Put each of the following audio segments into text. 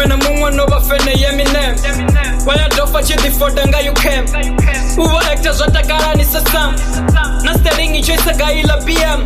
Fena mungwa nova fena Eminem. Waya dofa chidi fodanga you came. Uwa actors watakara ni sasam. Na staringi choisa gaila BM.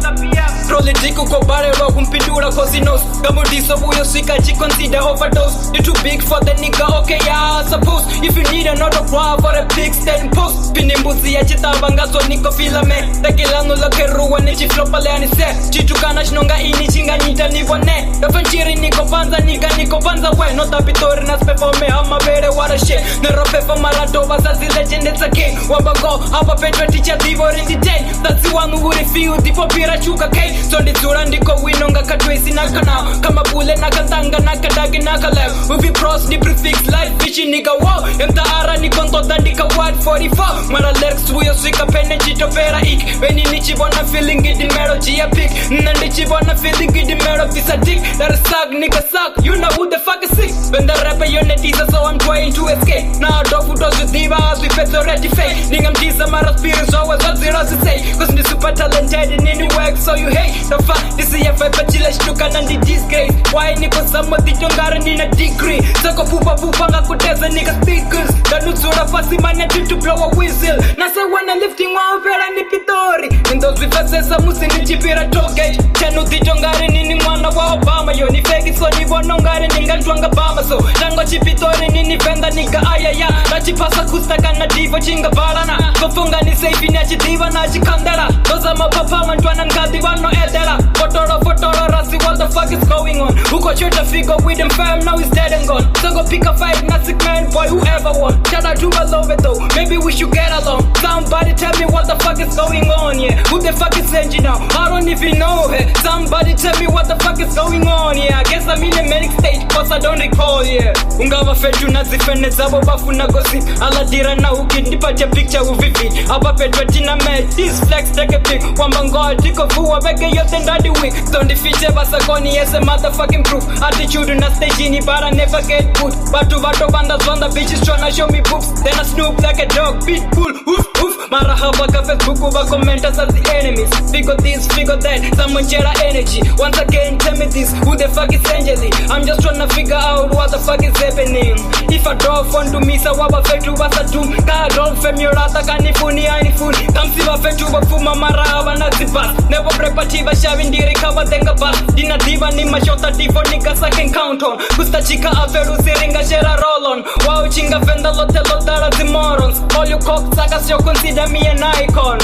Prolitiku ko bare ro kumpindura cosinos. Gamudiso buyo sika chi consider overdose. You too big for the nigga, okay yeah I suppose. If you need another flower for a big stand post. Pinimbuzi ya chitaba ngazo niko filame. Tekilano lake ruwa ni chiflopale anise. Chitukana shinonga ini chinga nita nivone. Dafanchiri niko panza niga niko panza we. Nota pitori na spefa me hama bere what a shit. Nerope for malatoba sa zi legend it's a king. Wambago hapa petro teacher divo in the day. That's the one who refuse the popira chuka kay. So the zura ndiko winonga katwesi naka now. Kama bule naka tanga naka dagi naka left. Uvi pros the prefix life fishi nigga wow. Emta ara ni konto dandika word 44. Mara lyrics wuyo swika pene chito pera ik. Veni nichi bona feeling it in melody a pick. Nandichi bona feeling it in melody this a dick. That is suck nigga suck. You know who the fuck is sick. When the rapper unit is so I'm trying to escape. Now dog does with diva as we face already fake. Nigga mtisa mara spirits always up zero to say. Cause me super talented in any work so you hate. The fuck this is your fight chile shtuka na ndi disgrace. Why niko somebody tongara nina degree. Sako pupa nga kuteza nigga speakers. Danutsura fasi manya to blow a whistle. Nasa wanna lifting wa opera ni pitori. In those with sesa musi ni chipira toge. Chanu titongari nini mwana wa Obama. Yo ni fake so ni bonongari ninga twanga bama so. Tango chipitori nini fenda nigga ayaya. Nachipasa kustaka na divo chinga balana. Kofunga ni safe ni achidiva na achikandera. Doza mapapa mantwana ngadi wano edera. Fotoro rasi what the fuck is going on. Uko chota figure with them fam now he's dead and gone. So go pick a fight na sick man boy whoever won. Shout out to my love it though. Maybe we should get along. Somebody tell me what the fuck is going on, yeah. Who the fuck is Senji now? I don't even know her. Somebody tell me what the fuck is going on, yeah. I guess I'm in a manic state, cause I don't recall, yeah. Ungava fetu na zifene zabo bafu na gossip. Aladira na uki nipatia picture uvivi. Hapa petwa tina me, this flex take a pic. Wamba ngoa tiko fuwa bege yote ndadi week. Don't defeat basa koni yes a motherfucking proof. Attitude na stage ni but I never get good. Batu bandas on the bitches tryna show me boobs. Then I snoop like a dog, beat bull, oof oof. Marahaba ka Facebook uba commenters as the enemies. Figure this, figure that, someone share energy. Once again tell me this, who the fuck is Angeli? I'm just tryna figure out what the fuck is happening. If I draw fun to me sa waba fetu basa doom. Ka roll femurata kanifuni anifuni. Kamsiba fetu bafuma marahaba na zipas. Never preparativa shavindiri kaba denga bas. Dina diva ni mashota divo niggas I can count on. Kusta chika aferu siringa shera roll on. Wow chinga fenda lote lotara the morons. All you cocksuckers you consider me an icon.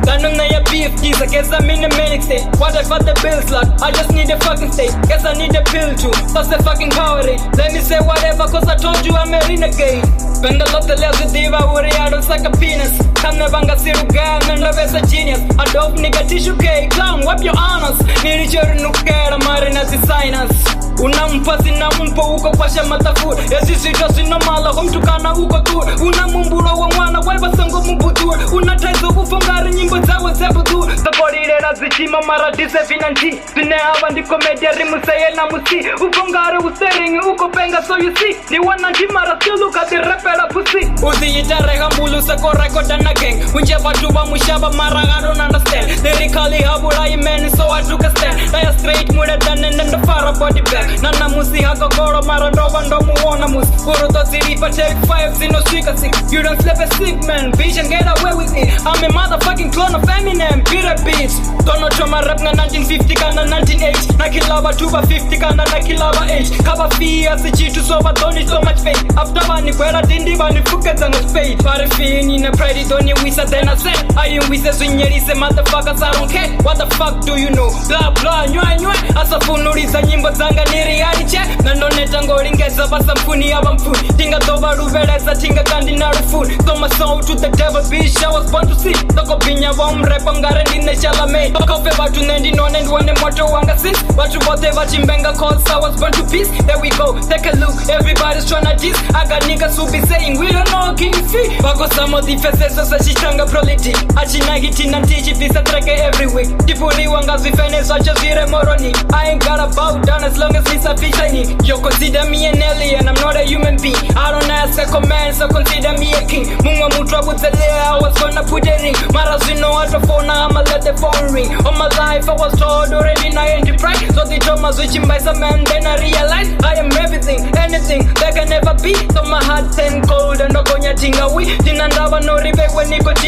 Danung na ya beef geez, I guess I'm in a manic state. What if I the bill slot? I just need a fucking state. Guess I need a pill too. That's the fucking cowardly. Let me say whatever cause I told you I'm a renegade. Spend a lot of less with diva worry I don't suck a penis. Kamne banga siru gang and love as a genius. A dope nigga tissue cake. Clown wipe your honors. Niri choru nukera marina designers. Unampasi na mpo uko kwasha matafur. Yesi sitosi no mala humtukana uko tur. Unamumburo wa mwana waiba sango mbutur. Unataizo ufongari nyimbo zawe zebu tur. Saborire zichima mara dise finanti. Zine hava ndi komedia rimu seye na musi. Ufongari useringi uko penga so you see. Ni wananti mara still look at the rapper pussy. Uzi itare hambulu sako record and a gang. Unje batuba mushaba mara I don't understand. Lyrically habula imeni so I took a stand. Daya straight muda done and then the far body back. Nana musi hako goro mara ndova ndo muona musi. Kuro to ziripa take 5 zino shika 6. You don't slap a sick man, bitch and get away with it. I'm a motherfucking clone of Eminem, beat a bitch. Tono choma rap na 1950 kana 1980. Na kilaba tuba 50 kana na kilaba age. Kaba fia si chitu soba don't so much fake. After bani kwera dindi bani fuka zanga spade. Pare fini na pride don't you wisa then I said. I am wisa sunyeri se motherfuckers I don't care. What the fuck do you know? Blah blah nywe. Asa funuriza nyimbo zanga ni reality check. Nando neta ngoringeza basa mfuni aba mfuni. Tinga toba ruveleza tinga kandi na rufuni. Throw my soul to the devil bitch I was born to see. Toko pinya wa mrepa ngare ndine shalame. Kofe batu nendi none ndwene moto wanga since. Batu bote vachimbenga cause I was born to peace. There we go, take a look, everybody's tryna diss. I got niggas who be saying we don't know can you see. Wako samo difeseso sa shitanga proliti. Achina hiti na tichi pisa treke every week. Tipuri wanga zifene such as vire moroni. I ain't gotta bow down as long as Lisa fish I need. You consider me an alien, I'm not a human being. I don't ask a command, so consider me a king. Munga mutra with the layer, I was gonna put a ring. Maras you know how to phone, now I'ma let the phone ring. All my life I was told already I enterprise. So they told me switching by some man, then I realized I am everything, anything.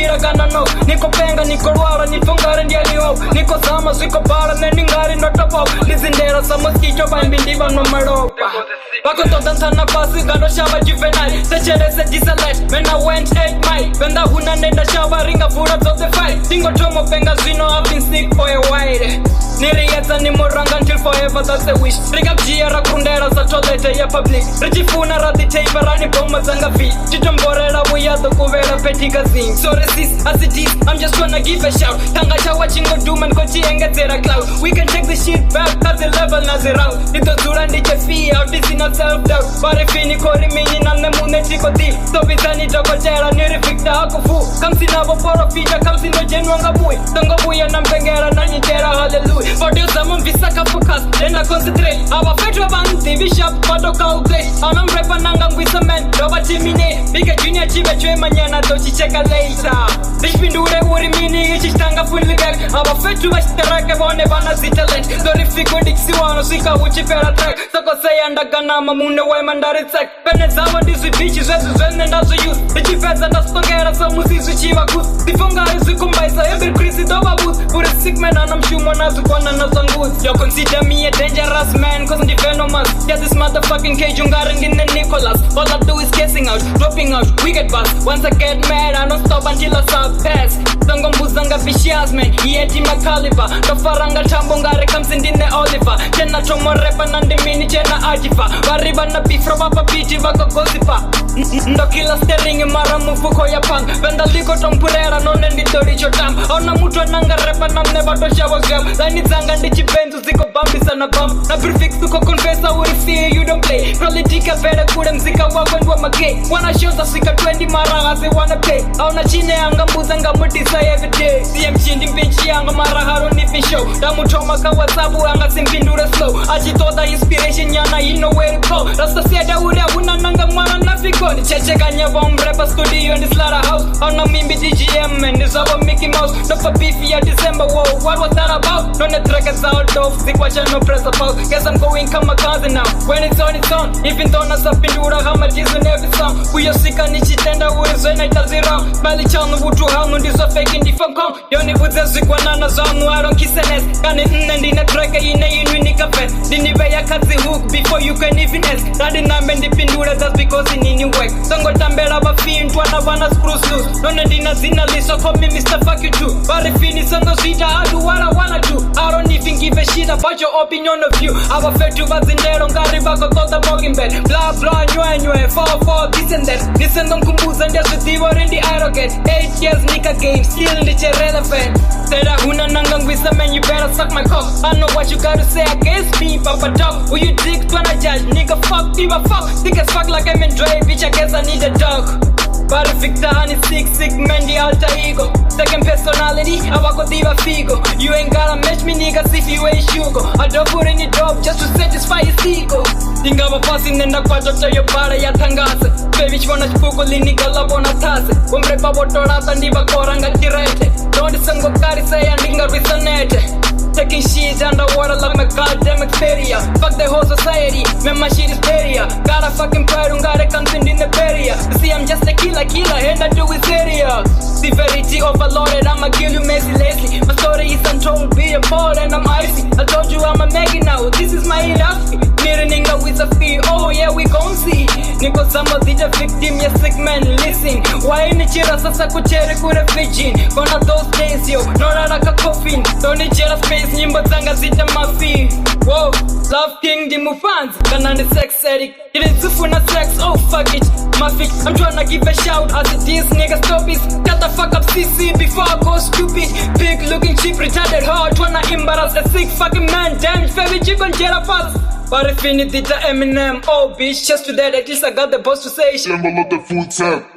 chira kana no niko penga niko rwara nifungare ndiani ho niko zama ziko bara meningari notopo lizindera samoskicho bambindiba no maropa Bako totantana pasi gano shaba juvenile Sechere disalert when I went 8 mile Benda huna nenda shaba ringa fura of the fight Tingo tomo penga zino I've been sick for a while Niriyeta ni moranga until forever that's a wish Riga kjiera kundera za toilete ya public Richifuna rati teipa rani bomba zanga fi Chitomborera buyado kuvera petika zing So resist as it is I'm just tryna give a shout Tanga chawa chingo duman kochi engetera cloud We can take the shit back at the level nazirao Ito zura ndiche fee out this in a self-doubt Bare fini kori minyi na nemune chiko di So bizani joko jera nirifikta hako fu Kamsi na boporo fija kamsi no jenwanga bui Tongo buya na mpengera na njitera hallelujah For you zaman visaka focus Nenda concentrate Awa fetwa banzi bishop koto calculate Anam repa nanga ngwisa man Doba chimine Bika junior chibe chwe manyana dochi cheka later Bishpindure uri mini ichi stanga fully back Awa fetwa bashiterake bone bana zitalent Dori fiku diksi wano sika uchi pera track Soko say andagana mamune we mandari tsak Pene zawa dizi bichi zwezu zwene ndazo youth Ichi feza ndastongera sa musizu chiva kus Difunga izu kumbaisa every krisi doba booth Pure sick man anamshumo nazu kwana nazangut Yo consider me a dangerous man cause I'm the venomous Yeah this motherfucking cage ungaring in the Nicholas All I do is casing out, dropping out, we get bust Once I get mad I don't stop until I surpass Sangombuzanga vicious man, ieti makaliba Kafaranga chambo ngare kamsindine Oliver Chena chomo repa nande mini chena ajifa Wariba na bifro wapa biti wako gozipa Ndo kila steering mara mufuko ya pang Benda liko tompurera none nditori chotam Ona mutu ananga repa namne bato shawa gam Laini zanga ndichi benzu ziko bambi sana bam Na prefix tuko confessa uri see you don't play Prolitika vere kure mzika wagwendwa make Wana shows sika 20 mara hazi wanna pay Auna chine anga mbuzanga mutisa everyday CM chindi mpichi anga mara haro nifi show Damu choma ka whatsappu anga simpindure slow Achitoda inspiration yana you know where to go Rasta siada ure una nanga mwana nafiko Ni cheche kanya bomrepa studio in this house Auna mimbi DGM and this our Mickey Mouse Nofa beefy ya December whoa what was that about? None track is out of Zikwacha no press about Guess I'm going kamikaze now When it's on Even though nasa pindura hama jizu in every song Uyo sika nichitenda ure zwena itazira Bali chanu wutu hangu ndizo fake in different kong Yoni buze zikwa nana zangu I don't kiss an ass Kani ndine track ine inu nikafet Dini beya kazi hook before you can even ask Radi nambe ndipindura that's because in ini work Songo tambera bafin twana wana screws loose None ndina zina liso call me Mr. Fuck you too Bari fini songo sweeter I do what I wanna do I don't even give a shit about your opinion of you Aba fetu bazindero ngari bako tota bogging bed Blah blah nywe fall this and that Nisendo mkumbuza ndesu divor in the arrogant 8 years nika game still ndiche relevant Teda huna nanga ngwisa man you better suck my cock I know what you gotta say against me papa dog Who you dick twana judge nigga fuck give a fuck Thick as fuck like I'm in Dre bitch I guess I need a dog But Victor honey sick man the alter ego Second personality I walk with diva figo You ain't gotta match me niggas if you ain't sugar I don't put in it up just to satisfy your ego Dinga wapasi nenda kwa toto yo para ya tangase Baby chwana chipuko liniga labona tase Umrepa wotorata ndiba koranga kirete Don't sango kari say andinga risonete Taking shit underwater like my goddamn Xperia Fuck the whole society, man my shit is peria Got a fucking pride, got a content in the peria See I'm just a killer, and I do it serious Severity overloaded, I'ma kill you mercilessly My story is untold, be a bold and I'm icy I told you I'm a Maggie now, this is my industry Need a nigga with a fee, oh yeah we gon' see Niko somebody the victim, yeah sick man, listen Why ni chira sasa kuchere kure virgin Gonna those days yo, nora raka coffin Don't ni chira space nyimbo zanga zita mafi Whoa, love king di mufanzi Kanani sex addict Ilitsufu na sex, oh fuck it Mafik, I'm tryna give a shout As it is nigga stop it Shut the fuck up CC before I go stupid Big looking cheap retarded hard Tryna embarrass a sick fucking man Damn favorite you gon' get a pass But if you need the Eminem, oh bitch, just to that at least I got the boss to say Symbol of the food tap